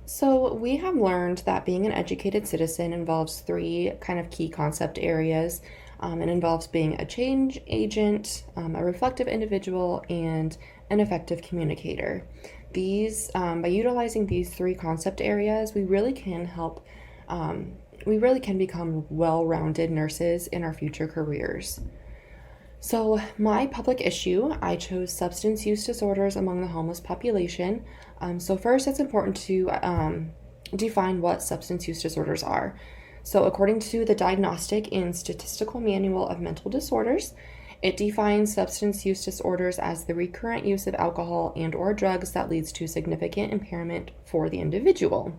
So, we have learned that being an educated citizen involves three kind of key concept areas. It involves being a change agent, a reflective individual, and an effective communicator. By utilizing these three concept areas, we really can become well rounded nurses in our future careers. So, my public issue, I chose substance use disorders among the homeless population. First, it's important to define what substance use disorders are. So, according to the Diagnostic and Statistical Manual of Mental Disorders, it defines substance use disorders as the recurrent use of alcohol and/or drugs that leads to significant impairment for the individual.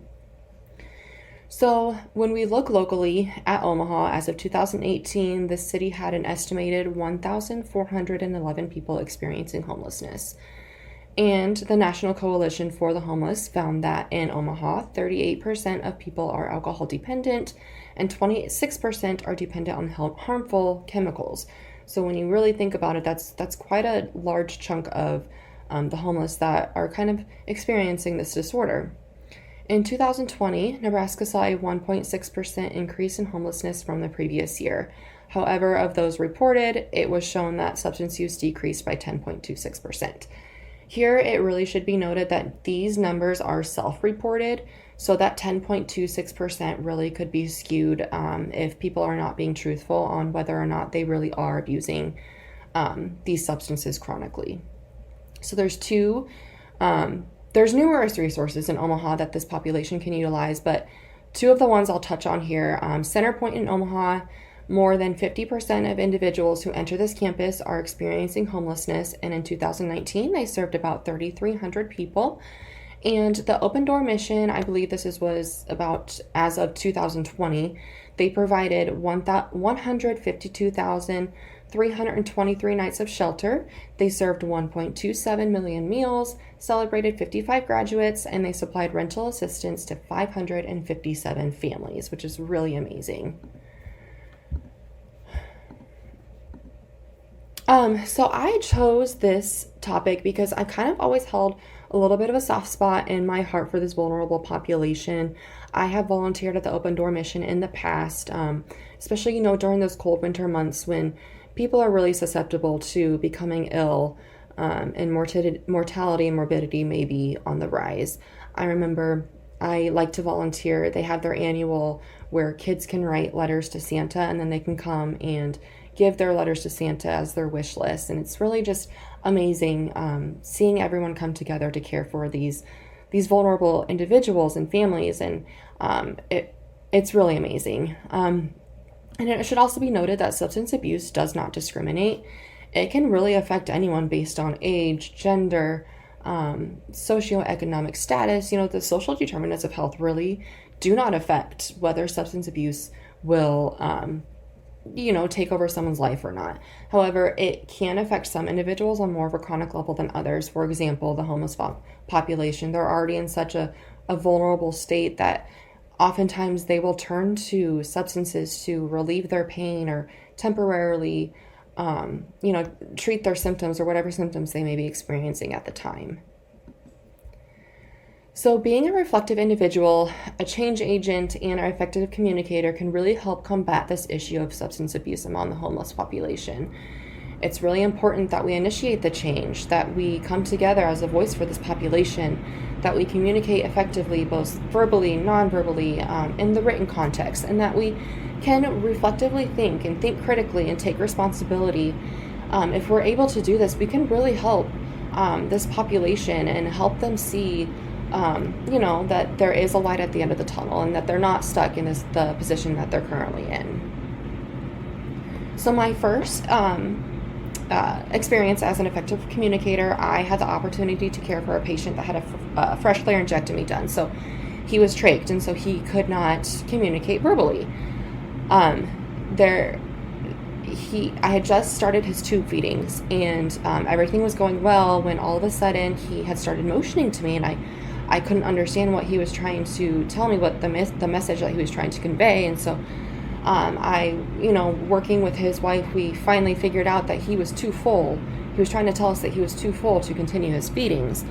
So, when we look locally at Omaha, as of 2018, the city had an estimated 1,411 people experiencing homelessness. And the National Coalition for the Homeless found that in Omaha, 38% of people are alcohol dependent and 26% are dependent on harmful chemicals. So, when you really think about it, that's quite a large chunk of the homeless that are kind of experiencing this disorder. In 2020, Nebraska saw a 1.6% increase in homelessness from the previous year. However, of those reported, it was shown that substance use decreased by 10.26%. Here, it really should be noted that these numbers are self-reported, so that 10.26% really could be skewed if people are not being truthful on whether or not they really are abusing these substances chronically. So there's numerous resources in Omaha that this population can utilize, but two of the ones I'll touch on here. Centerpoint in Omaha, more than 50% of individuals who enter this campus are experiencing homelessness, and in 2019, they served about 3,300 people. And the Open Door mission, I believe was about as of 2020, they provided 152,323 nights of shelter. They served 1.27 million meals, celebrated 55 graduates, and they supplied rental assistance to 557 families, which is really amazing. So I chose this topic because I kind of always held a little bit of a soft spot in my heart for this vulnerable population. I have volunteered at the Open Door Mission in the past, especially, during those cold winter months when people are really susceptible to becoming ill, and mortality and morbidity may be on the rise. I remember I like to volunteer. They have their annual where kids can write letters to Santa, and then they can come and give their letters to Santa as their wish list. And it's really just amazing seeing everyone come together to care for these vulnerable individuals and families. And it's really amazing. And it should also be noted that substance abuse does not discriminate. It can really affect anyone based on age, gender, socioeconomic status. The social determinants of health really do not affect whether substance abuse will take over someone's life or not. However, it can affect some individuals on more of a chronic level than others. For example, the homeless population, they're already in such a vulnerable state that oftentimes they will turn to substances to relieve their pain or temporarily, treat their symptoms or whatever symptoms they may be experiencing at the time. So being a reflective individual, a change agent, and an effective communicator can really help combat this issue of substance abuse among the homeless population. It's really important that we initiate the change, that we come together as a voice for this population, that we communicate effectively, both verbally, non-verbally, in the written context, and that we can reflectively think and think critically and take responsibility. If we're able to do this, we can really help this population and help them see that there is a light at the end of the tunnel and that they're not stuck in the position that they're currently in. So my first experience as an effective communicator, I had the opportunity to care for a patient that had a fresh laryngectomy done. So he was trached, and so he could not communicate verbally. I had just started his tube feedings, and everything was going well when all of a sudden he had started motioning to me, and I couldn't understand what he was trying to tell me, what the message that he was trying to convey. And so working with his wife, we finally figured out that he was too full. He was trying to tell us that he was too full to continue his feedings.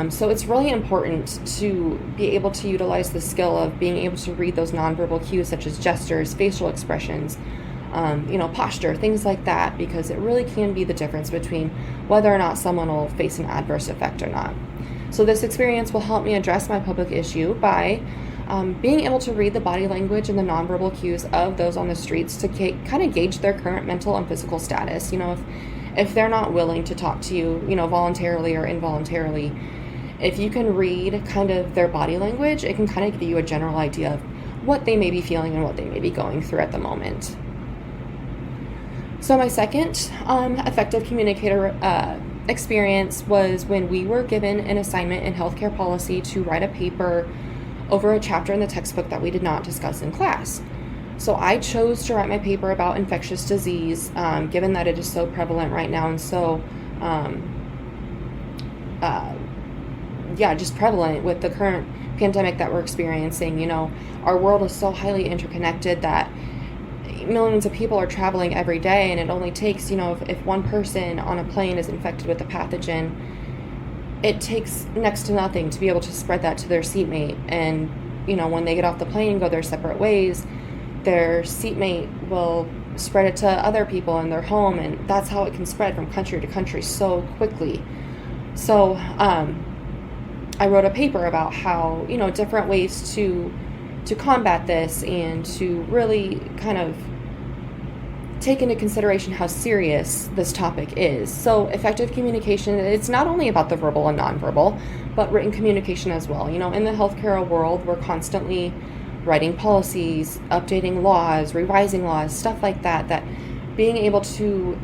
So it's really important to be able to utilize the skill of being able to read those nonverbal cues such as gestures, facial expressions, posture, things like that, because it really can be the difference between whether or not someone will face an adverse effect or not. So this experience will help me address my public issue by being able to read the body language and the nonverbal cues of those on the streets to kind of gauge their current mental and physical status. If they're not willing to talk to you, voluntarily or involuntarily, if you can read kind of their body language, it can kind of give you a general idea of what they may be feeling and what they may be going through at the moment. So my second effective communicator experience was when we were given an assignment in healthcare policy to write a paper over a chapter in the textbook that we did not discuss in class. So I chose to write my paper about infectious disease, given that it is so prevalent right now and so, just prevalent with the current pandemic that we're experiencing. Our world is so highly interconnected that millions of people are traveling every day, and it only takes, if one person on a plane is infected with a pathogen, it takes next to nothing to be able to spread that to their seatmate. And, when they get off the plane and go their separate ways, their seatmate will spread it to other people in their home, and that's how it can spread from country to country so quickly. So I wrote a paper about how, different ways to combat this and to really kind of take into consideration how serious this topic is. So effective communication, it's not only about the verbal and nonverbal, but written communication as well. In the healthcare world, we're constantly writing policies, updating laws, revising laws, stuff like that, that being able to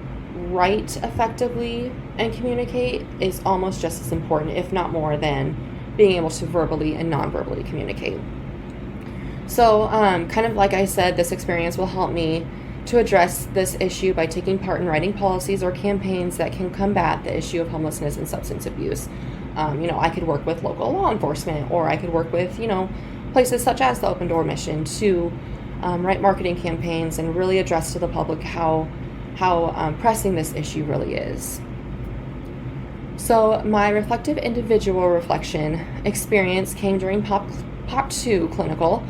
write effectively and communicate is almost just as important, if not more, than being able to verbally and non-verbally communicate. So kind of like I said, this experience will help me to address this issue by taking part in writing policies or campaigns that can combat the issue of homelessness and substance abuse. I could work with local law enforcement, or I could work with, places such as the Open Door Mission to write marketing campaigns and really address to the public how pressing this issue really is. So my reflective individual reflection experience came during POP 2 clinical.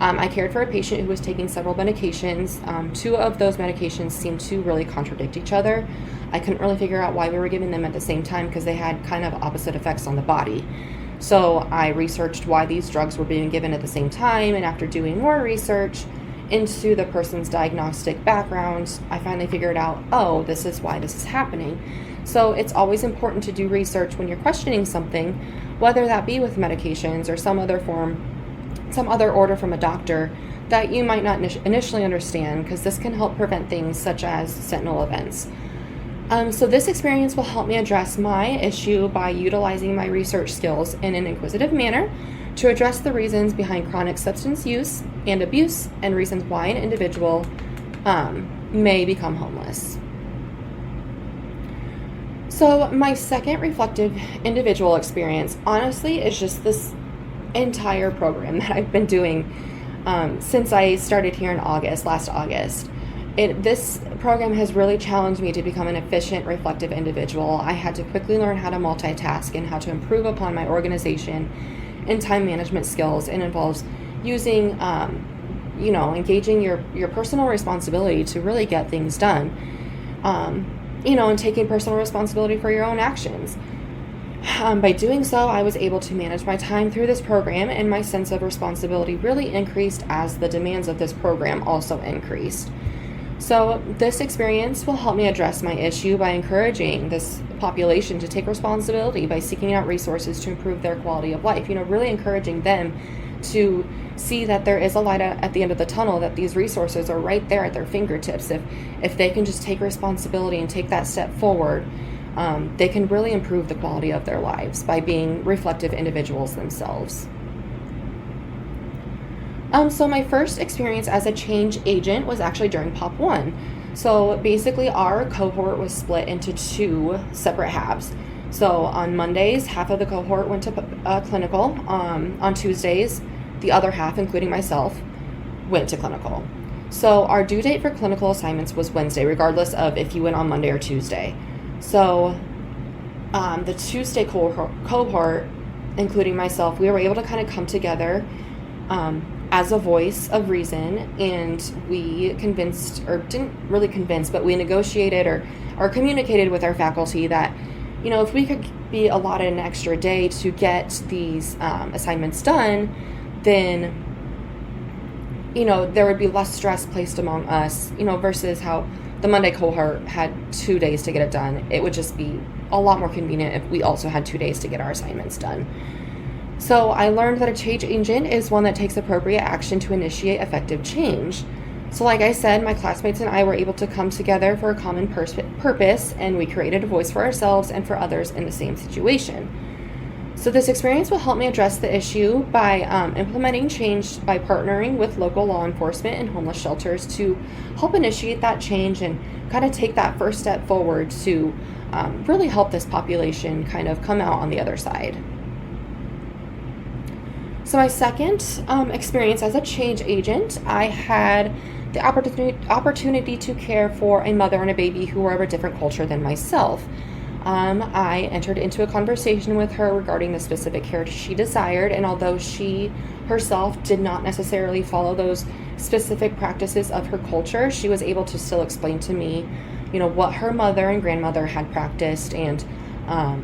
I cared for a patient who was taking several medications. Two of those medications seemed to really contradict each other. I couldn't really figure out why we were giving them at the same time because they had kind of opposite effects on the body. So I researched why these drugs were being given at the same time, and after doing more research into the person's diagnostic background, I finally figured out, this is why this is happening. So it's always important to do research when you're questioning something, whether that be with medications or some other order from a doctor that you might not initially understand, because this can help prevent things such as sentinel events. So this experience will help me address my issue by utilizing my research skills in an inquisitive manner to address the reasons behind chronic substance use and abuse and reasons why an individual may become homeless. So my second reflective individual experience, honestly, is just this entire program that I've been doing since I started here in last August. This program has really challenged me to become an efficient, reflective individual. I had to quickly learn how to multitask and how to improve upon my organization and time management skills. It involves using, engaging your personal responsibility to really get things done, and taking personal responsibility for your own actions. By doing so, I was able to manage my time through this program, and my sense of responsibility really increased as the demands of this program also increased. So this experience will help me address my issue by encouraging this population to take responsibility by seeking out resources to improve their quality of life, really encouraging them to see that there is a light at the end of the tunnel, that these resources are right there at their fingertips. If they can just take responsibility and take that step forward, they can really improve the quality of their lives by being reflective individuals themselves. So my first experience as a change agent was actually during POP 1. So basically our cohort was split into two separate halves. So on Mondays, half of the cohort went to clinical. On Tuesdays, the other half, including myself, went to clinical. So our due date for clinical assignments was Wednesday, regardless of if you went on Monday or Tuesday. So the two-state cohort, including myself, we were able to kind of come together as a voice of reason, and we convinced, or didn't really convince, but we negotiated or communicated with our faculty that, if we could be allotted an extra day to get these assignments done, then, there would be less stress placed among us, versus how the Monday cohort had 2 days to get it done. It would just be a lot more convenient if we also had 2 days to get our assignments done. So I learned that a change agent is one that takes appropriate action to initiate effective change. So like I said, my classmates and I were able to come together for a common purpose, and we created a voice for ourselves and for others in the same situation. So this experience will help me address the issue by implementing change by partnering with local law enforcement and homeless shelters to help initiate that change and kind of take that first step forward to really help this population kind of come out on the other side. So my second experience as a change agent, I had the opportunity to care for a mother and a baby who were of a different culture than myself. I entered into a conversation with her regarding the specific care she desired, and although she herself did not necessarily follow those specific practices of her culture, she was able to still explain to me, what her mother and grandmother had practiced, and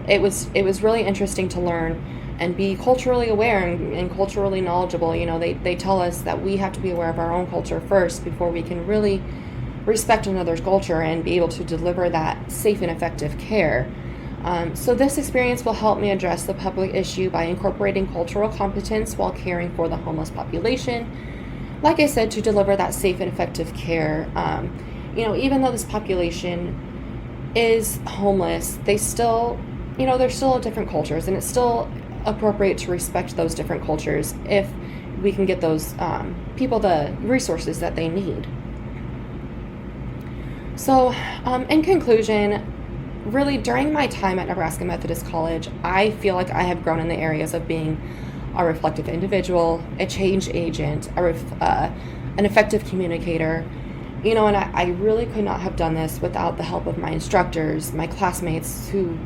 it was really interesting to learn and be culturally aware and culturally knowledgeable. They tell us that we have to be aware of our own culture first before we can really respect another's culture and be able to deliver that safe and effective care. So this experience will help me address the public issue by incorporating cultural competence while caring for the homeless population. Like I said, to deliver that safe and effective care. Even though this population is homeless, they still, they're still different cultures, and it's still appropriate to respect those different cultures if we can get those people the resources that they need. So, in conclusion, really during my time at Nebraska Methodist College, I feel like I have grown in the areas of being a reflective individual, a change agent, an effective communicator, and I really could not have done this without the help of my instructors, my classmates, who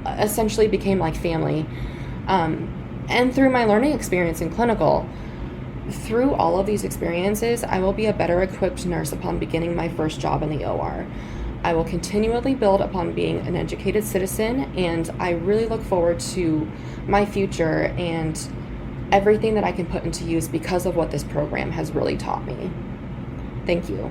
essentially became like family, and through my learning experience in clinical. Through all of these experiences, I will be a better equipped nurse upon beginning my first job in the OR. I will continually build upon being an educated citizen, and I really look forward to my future and everything that I can put into use because of what this program has really taught me. Thank you.